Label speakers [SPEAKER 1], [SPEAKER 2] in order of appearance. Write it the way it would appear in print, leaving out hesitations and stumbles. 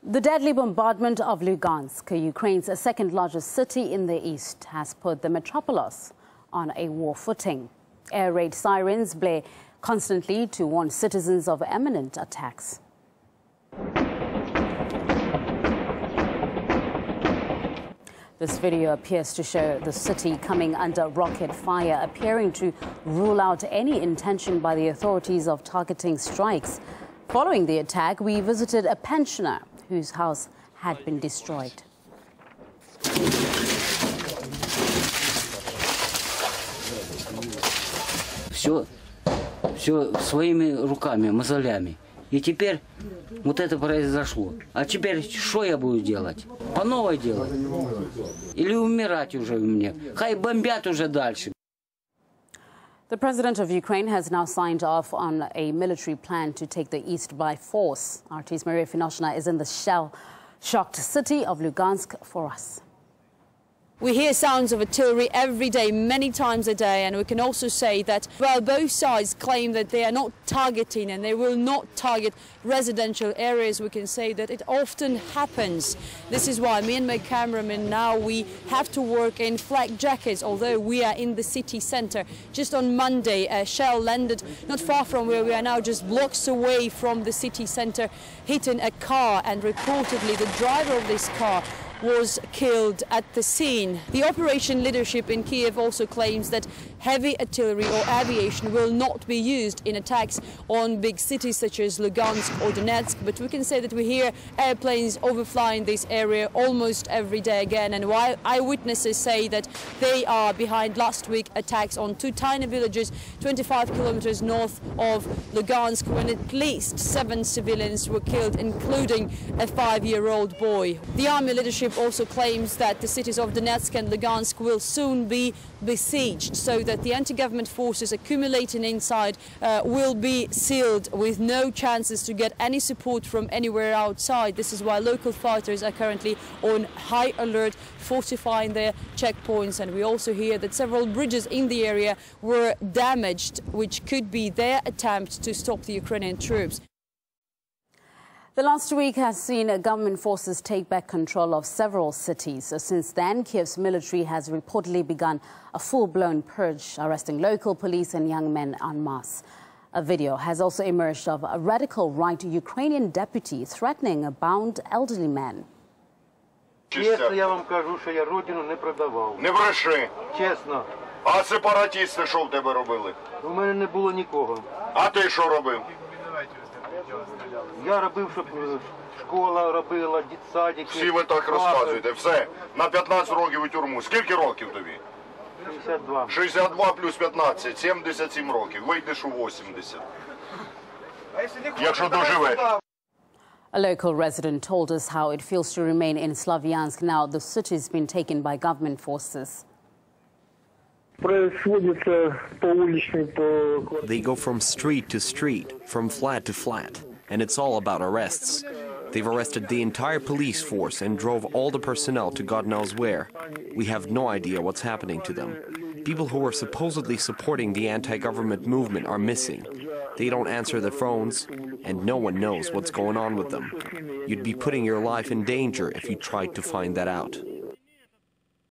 [SPEAKER 1] The deadly bombardment of Lugansk, Ukraine's second-largest city in the east, has put the metropolis on a war footing. Air raid sirens blare constantly to warn citizens of imminent attacks. This video appears to show the city coming under rocket fire, appearing to rule out any intention by the authorities of targeting strikes. Following the attack, we visited a pensioner whose house had been destroyed.
[SPEAKER 2] Все своими руками, мозолями. И теперь вот это произошло. А теперь что я буду делать? По новой делать? Или умирать уже мне? Хай бомбят уже дальше.
[SPEAKER 1] The president of Ukraine has now signed off on a military plan to take the east by force. RT's Maria Finoshna is in the shell-shocked city of Lugansk for us.
[SPEAKER 3] We hear sounds of artillery every day, many times a day, and we can also say that, well, both sides claim that they are not targeting and they will not target residential areas. We can say that it often happens. This is why me and my cameraman now, we have to work in flak jackets, although we are in the city centre. Just on Monday, a shell landed not far from where we are now, just blocks away from the city centre, hitting a car, and reportedly the driver of this car was killed at the scene. The operation leadership in Kiev also claims that heavy artillery or aviation will not be used in attacks on big cities such as Lugansk or Donetsk, but we can say that we hear airplanes overflying this area almost every day again, and while eyewitnesses say that they are behind last week attacks on two tiny villages 25 kilometers north of Lugansk, when at least 7 civilians were killed, including a 5-year-old boy. The army leadership also claims that the cities of Donetsk and Lugansk will soon be besieged, so that the anti-government forces accumulating inside will be sealed with no chances to get any support from anywhere outside. This is why local fighters are currently on high alert, fortifying their checkpoints, and we also hear that several bridges in the area were damaged, which could be their attempt to stop the Ukrainian troops.
[SPEAKER 1] The last week has seen government forces take back control of several cities. Since then, Kiev's military has reportedly begun a full-blown purge, arresting local police and young men en masse. A video has also emerged of a radical right Ukrainian deputy threatening a bound elderly man.
[SPEAKER 4] Чесно, я вам кажу, що я родину не продавав.
[SPEAKER 5] Не бреши.
[SPEAKER 4] Чесно.
[SPEAKER 5] А сепаратісти що в тебе робили?
[SPEAKER 4] У мене не було нікого.
[SPEAKER 5] А ти що робив?
[SPEAKER 4] Я робив, щоб школа робила, дитсадики.
[SPEAKER 5] Всі ви так розказуєте. Все. На 15 років у тюрму. Скільки років тобі?
[SPEAKER 4] 62.
[SPEAKER 5] 62 плюс 15. 77 років. Вийдеш у 80. Якщо доживеш.
[SPEAKER 1] A local resident told us how it feels to remain in Slavyansk now the city has been taken by government forces.
[SPEAKER 6] They go from street to street, from flat to flat, and it's all about arrests. They've arrested the entire police force and drove all the personnel to God knows where. We have no idea what's happening to them. People who are supposedly supporting the anti-government movement are missing. They don't answer their phones, and no one knows what's going on with them. You'd be putting your life in danger if you tried to find that out.